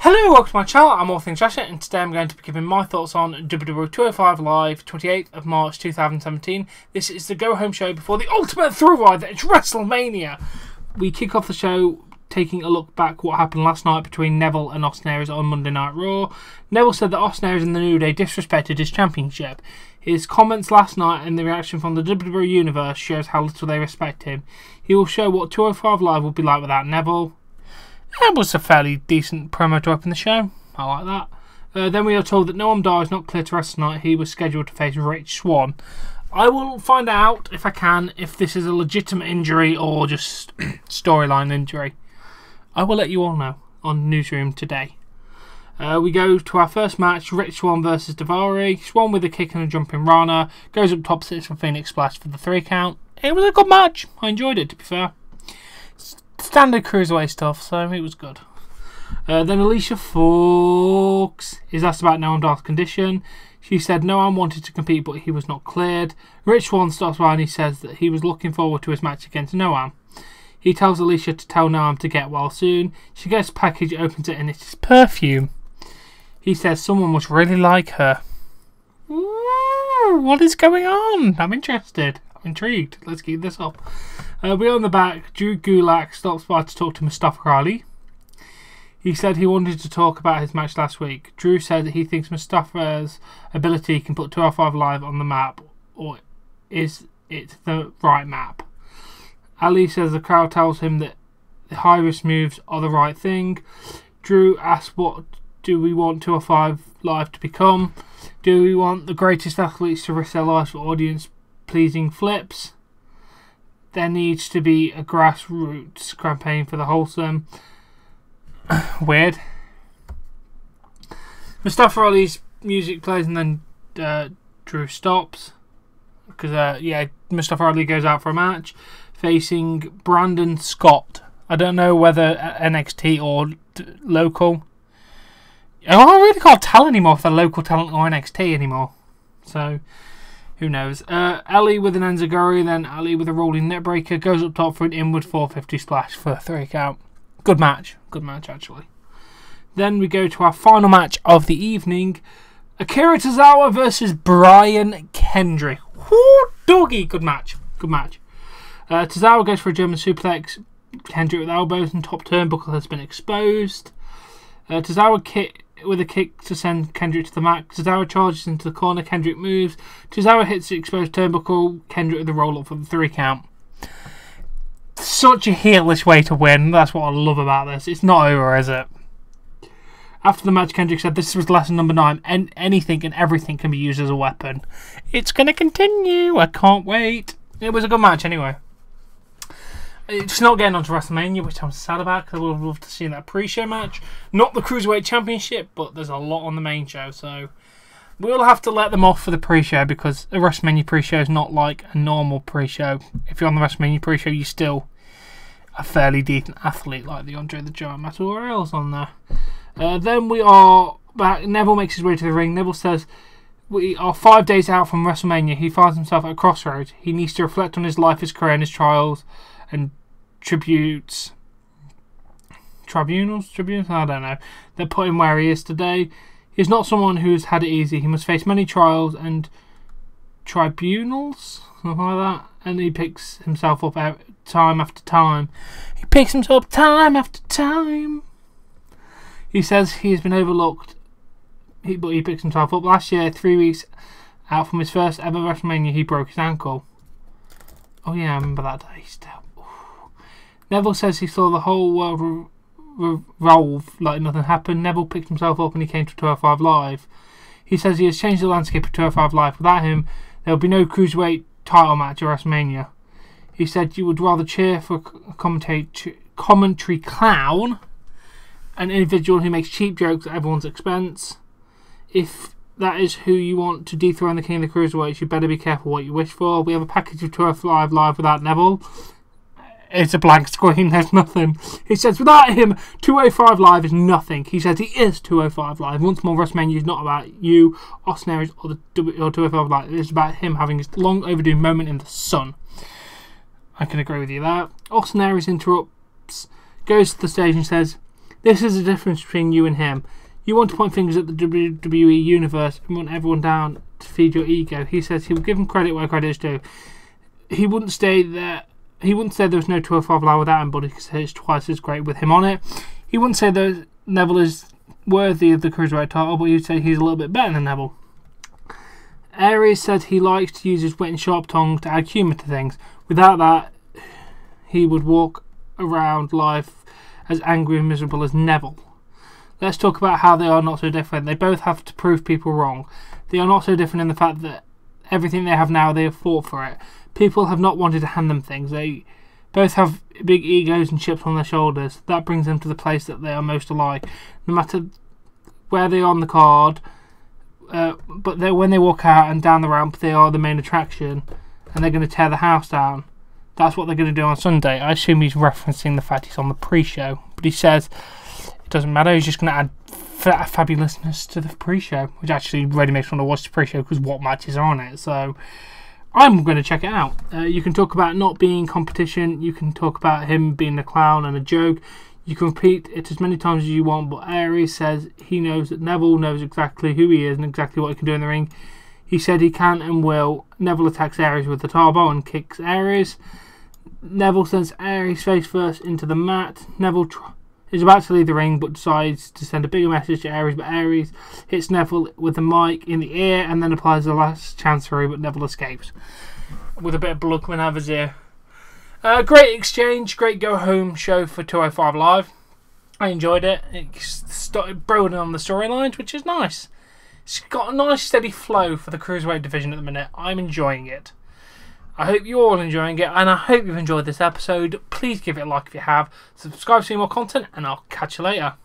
Hello, welcome to my channel. I'm All Things Joshua, and today I'm going to be giving my thoughts on WWE 205 Live, 28th of March 2017. This is the go-home show before the ultimate thrill ride that is WrestleMania. We kick off the show taking a look back what happened last night between Neville and Austin Aries on Monday Night Raw. Neville said that Austin Aries and the New Day disrespected his championship. His comments last night and the reaction from the WWE Universe shows how little they respect him. He will show what 205 Live will be like without Neville. That was a fairly decent promo to open the show. I like that. Then we are told that Noam Dar is not clear to wrestle tonight. He was scheduled to face Rich Swann. I will find out, if I can, if this is a legitimate injury or just storyline injury. I will let you all know on Newsroom today. We go to our first match, Rich Swann versus Daivari. Swann with a kick and a jumping Rana. Goes up top, sits for Phoenix Splash for the 3 count. It was a good match. I enjoyed it, to be fair. Standard cruiserweight stuff, so it was good. Then Alicia Fox is asked about Noam Dar's condition. She said Noam wanted to compete, but he was not cleared. Rich Swann stops by and he says that he was looking forward to his match against Noam. He tells Alicia to tell Noam to get well soon. She gets a package, opens it, and it is perfume. He says someone must really like her. Ooh, what is going on? I'm interested. I'm intrigued. Let's keep this up. We're on the back. Drew Gulak stops by to talk to Mustafa Ali. He said he wanted to talk about his match last week. Drew said that he thinks Mustafa's ability can put 205 Live on the map, or is it the right map? Ali says the crowd tells him that the high-risk moves are the right thing. Drew asks, what do we want 205 Live to become? Do we want the greatest athletes to risk their lives for audience-pleasing flips? There needs to be a grassroots campaign for the wholesome. Weird. Mustafa Ali's music plays and then Drew stops. Because, Mustafa Ali goes out for a match facing Brandon Scott. I don't know whether NXT or local. I really can't tell anymore if they're local talent or NXT anymore. So, who knows? Ali with an Enziguri, then Ali with a rolling neckbreaker, goes up top for an inward 450 splash for a 3 count. Good match. Good match, actually. Then we go to our final match of the evening. Akira Tozawa versus Brian Kendrick. Woo, doggy. Good match. Good match. Tozawa goes for a German suplex. Kendrick with elbows and top turnbuckle has been exposed. Tozawa with a kick to send Kendrick to the mat. Tozawa charges into the corner. Kendrick moves. Tozawa hits the exposed turnbuckle. Kendrick with the roll up for the 3 count. Such a heelish way to win. That's what I love about this. It's not over, is it? After the match, Kendrick said this was lesson number 9, and anything and everything can be used as a weapon. It's going to continue. I can't wait. It was a good match anyway. It's not getting onto WrestleMania, which I'm sad about, because I would have loved to see that pre-show match. Not the Cruiserweight Championship, but there's a lot on the main show, so we'll have to let them off for the pre-show, because a WrestleMania pre-show is not like a normal pre-show. If you're on the WrestleMania pre-show, you're still a fairly decent athlete, like the Andre the Giant Metal or else on there. Then we are back. Neville makes his way to the ring. Neville says we are 5 days out from WrestleMania. He finds himself at a crossroads. He needs to reflect on his life, his career, and his trials and tribunals, I don't know, that put him where he is today. He's not someone who's had it easy. He must face many trials and tribunals, something like that, and he picks himself up time after time. He picks himself up time after time. He says he has been overlooked, but he picks himself up. Last year, 3 weeks out from his first ever WrestleMania, he broke his ankle. Oh yeah, I remember that day still. Neville says he saw the whole world revolve like nothing happened. Neville picked himself up and he came to 205 Live. He says he has changed the landscape of 205 Live. Without him, there will be no Cruiserweight title match at WrestleMania. He said you would rather cheer for a commentary clown, an individual who makes cheap jokes at everyone's expense. If that is who you want to dethrone the king of the Cruiserweights, you better be careful what you wish for. We have a package of 205 Live without Neville. It's a blank screen, there's nothing. He says without him, 205 Live is nothing. He says he is 205 Live. Once more, WrestleMania is not about you, Austin Aries, or 205 Live. It's about him having his long overdue moment in the sun. I can agree with you there. Austin Aries interrupts, goes to the stage and says, This is the difference between you and him. You want to point fingers at the WWE universe and want everyone down to feed your ego. He says he will give him credit where credit is due. He wouldn't say there was no 205 Live without him, but he could say it's twice as great with him on it. He wouldn't say that Neville is worthy of the Cruiserweight title, but he'd say he's a little bit better than Neville. Aries said he likes to use his wit and sharp tongue to add humour to things. Without that, he would walk around life as angry and miserable as Neville. Let's talk about how they are not so different. They both have to prove people wrong. They are not so different in the fact that everything they have now, they have fought for it. People have not wanted to hand them things. They both have big egos and chips on their shoulders. That brings them to the place that they are most alike. No matter where they are on the card, but when they walk out and down the ramp, they are the main attraction, and they're going to tear the house down. That's what they're going to do on Sunday. I assume he's referencing the fact he's on the pre-show, but he says it doesn't matter. He's just going to add fabulousness to the pre-show, which actually really makes me want to watch the pre-show because what matches are on it. So I'm going to check it out. You can talk about not being competition. You can talk about him being a clown and a joke. You can repeat it as many times as you want, but Aries says he knows that Neville knows exactly who he is and exactly what he can do in the ring. He said he can and will. Neville attacks Aries with the turbo and kicks Aries. Neville sends Aries face first into the mat. Neville is about to leave the ring but decides to send a bigger message to Aries, but Aries hits Neville with the mic in the ear and then applies the last chancery, but Neville escapes with a bit of blood coming out of his ear. Great exchange, great go-home show for 205 Live. I enjoyed it. It started building on the storylines, which is nice. It's got a nice steady flow for the Cruiserweight division at the minute. I'm enjoying it. I hope you're all enjoying it, and I hope you've enjoyed this episode. Please give it a like if you have. Subscribe to see more content, and I'll catch you later.